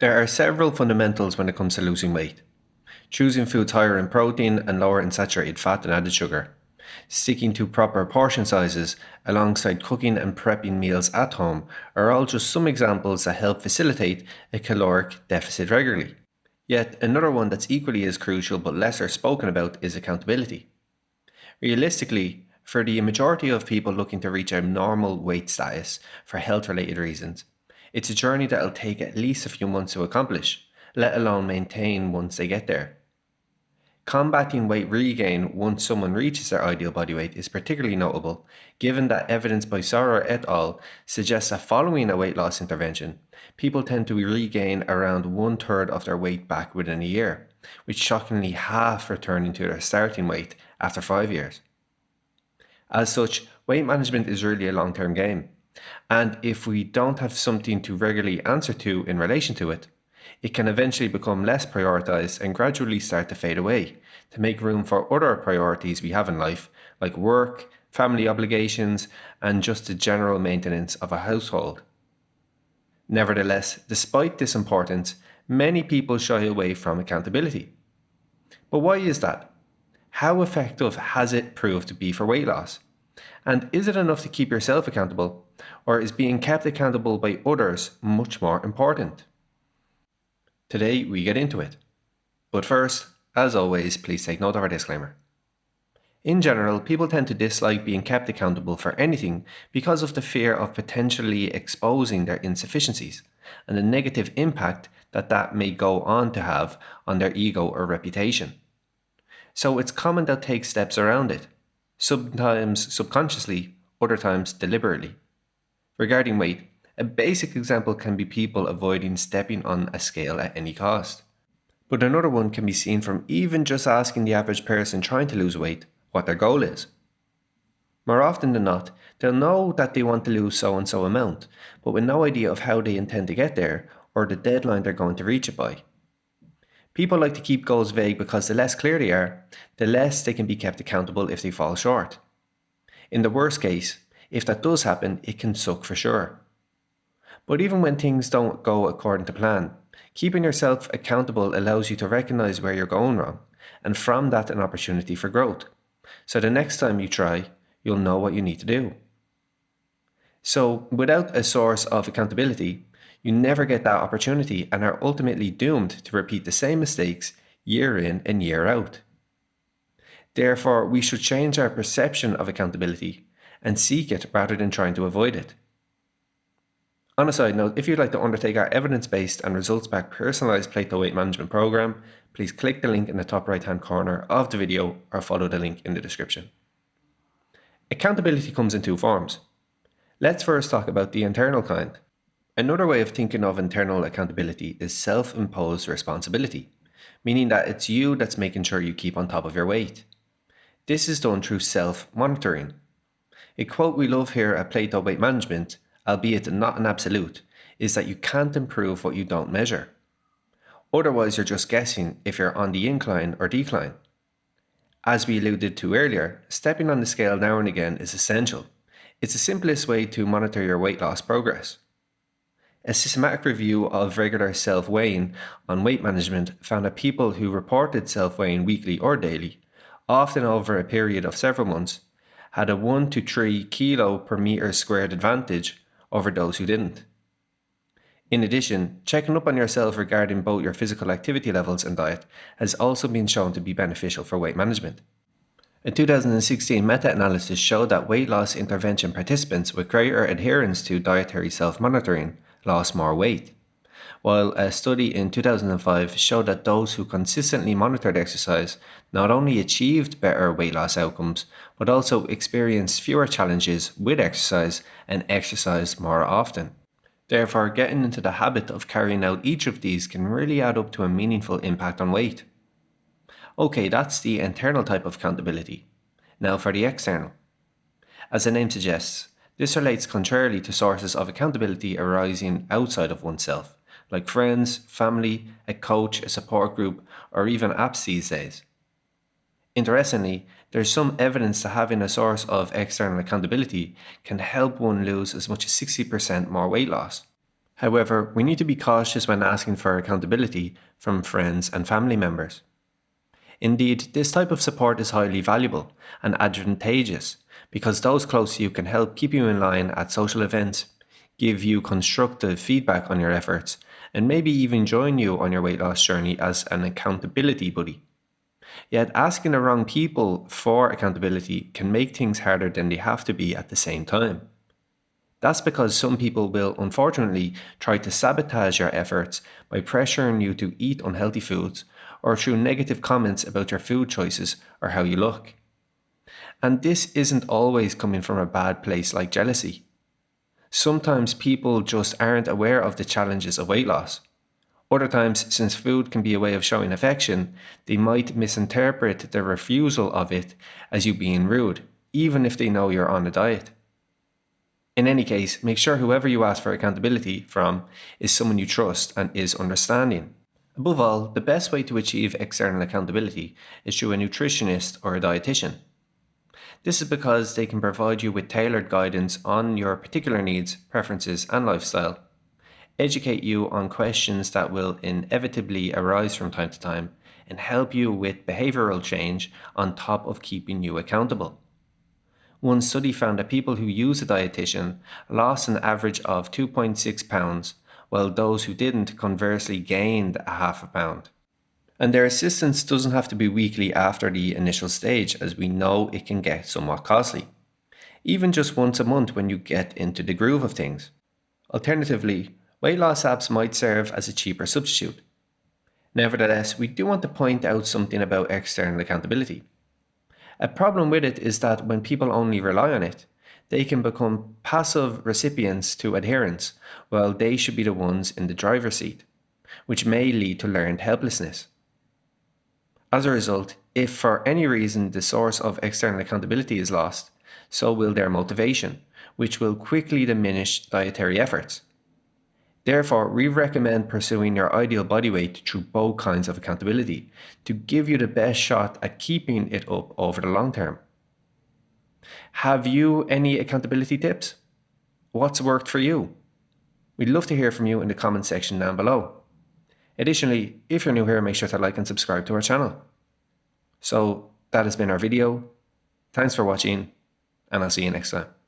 There are several fundamentals when it comes to losing weight. Choosing foods higher in protein and lower in saturated fat and added sugar. Sticking to proper portion sizes alongside cooking and prepping meals at home are all just some examples that help facilitate a caloric deficit regularly. Yet another one that's equally as crucial but lesser spoken about is accountability. Realistically, for the majority of people looking to reach a normal weight status for health related reasons, it's a journey that'll take at least a few months to accomplish, let alone maintain once they get there. Combating weight regain once someone reaches their ideal body weight is particularly notable, given that evidence by Sauer et al. Suggests that following a weight loss intervention, people tend to regain around 1/3 of their weight back within a year, with shockingly half returning to their starting weight after 5 years. As such, weight management is really a long-term game, and if we don't have something to regularly answer to in relation to it, it can eventually become less prioritized and gradually start to fade away to make room for other priorities we have in life, like work, family obligations, and just the general maintenance of a household. Nevertheless, despite this importance, many people shy away from accountability. But why is that? How effective has it proved to be for weight loss? And is it enough to keep yourself accountable, or is being kept accountable by others much more important? Today we get into it. But first, as always, please take note of our disclaimer. In general, people tend to dislike being kept accountable for anything because of the fear of potentially exposing their insufficiencies and the negative impact that may go on to have on their ego or reputation. So it's common they'll take steps around it, sometimes subconsciously, other times deliberately. Regarding weight, a basic example can be people avoiding stepping on a scale at any cost. But another one can be seen from even just asking the average person trying to lose weight what their goal is. More often than not, they'll know that they want to lose so and so amount, but with no idea of how they intend to get there or the deadline they're going to reach it by. People like to keep goals vague because the less clear they are, the less they can be kept accountable if they fall short. In the worst case, if that does happen, it can suck for sure. But even when things don't go according to plan, keeping yourself accountable allows you to recognize where you're going wrong, and from that an opportunity for growth. So the next time you try, you'll know what you need to do. So without a source of accountability, you never get that opportunity and are ultimately doomed to repeat the same mistakes year in and year out. Therefore, we should change our perception of accountability and seek it rather than trying to avoid it. On a side note, if you'd like to undertake our evidence-based and results-backed personalized Plato weight management program, please click the link in the top right-hand corner of the video or follow the link in the description. Accountability comes in two forms. Let's first talk about the internal kind. Another way of thinking of internal accountability is self-imposed responsibility, meaning that it's you that's making sure you keep on top of your weight. This is done through self-monitoring. A quote we love here at Plato Weight Management, albeit not an absolute, is that you can't improve what you don't measure. Otherwise, you're just guessing if you're on the incline or decline. As we alluded to earlier, stepping on the scale now and again is essential. It's the simplest way to monitor your weight loss progress. A systematic review of regular self-weighing on weight management found that people who reported self-weighing weekly or daily, often over a period of several months, had a 1 to 3 kilo per meter squared advantage over those who didn't. In addition, checking up on yourself regarding both your physical activity levels and diet has also been shown to be beneficial for weight management. A 2016 meta-analysis showed that weight loss intervention participants with greater adherence to dietary self-monitoring lost more weight, while a study in 2005 showed that those who consistently monitored exercise not only achieved better weight loss outcomes, but also experienced fewer challenges with exercise and exercised more often. Therefore, getting into the habit of carrying out each of these can really add up to a meaningful impact on weight. Okay, that's the internal type of accountability. Now for the external. As the name suggests, this relates contrarily to sources of accountability arising outside of oneself, like friends, family, a coach, a support group, or even apps these days. Interestingly, there's some evidence that having a source of external accountability can help one lose as much as 60% more weight loss. However, we need to be cautious when asking for accountability from friends and family members. Indeed, this type of support is highly valuable and advantageous because those close to you can help keep you in line at social events, give you constructive feedback on your efforts, and maybe even join you on your weight loss journey as an accountability buddy. Yet asking the wrong people for accountability can make things harder than they have to be at the same time. That's because some people will unfortunately try to sabotage your efforts by pressuring you to eat unhealthy foods or through negative comments about your food choices or how you look. And this isn't always coming from a bad place like jealousy. Sometimes people just aren't aware of the challenges of weight loss. Other times, since food can be a way of showing affection, they might misinterpret the refusal of it as you being rude, even if they know you're on a diet. In any case, make sure whoever you ask for accountability from is someone you trust and is understanding. Above all, the best way to achieve external accountability is through a nutritionist or a dietitian. This is because they can provide you with tailored guidance on your particular needs, preferences, and lifestyle, educate you on questions that will inevitably arise from time to time, and help you with behavioral change on top of keeping you accountable. One study found that people who use a dietitian lost an average of 2.6 pounds, while those who didn't conversely gained a half a pound. And their assistance doesn't have to be weekly after the initial stage, as we know it can get somewhat costly. Even just once a month when you get into the groove of things. Alternatively, weight loss apps might serve as a cheaper substitute. Nevertheless, we do want to point out something about external accountability. A problem with it is that when people only rely on it, they can become passive recipients to adherence, while they should be the ones in the driver's seat, which may lead to learned helplessness. As a result, if for any reason the source of external accountability is lost, so will their motivation, which will quickly diminish dietary efforts. Therefore, we recommend pursuing your ideal body weight through both kinds of accountability to give you the best shot at keeping it up over the long term. Have you any accountability tips? What's worked for you? We'd love to hear from you in the comment section down below. Additionally, if you're new here, make sure to like and subscribe to our channel. So that has been our video. Thanks for watching, and I'll see you next time.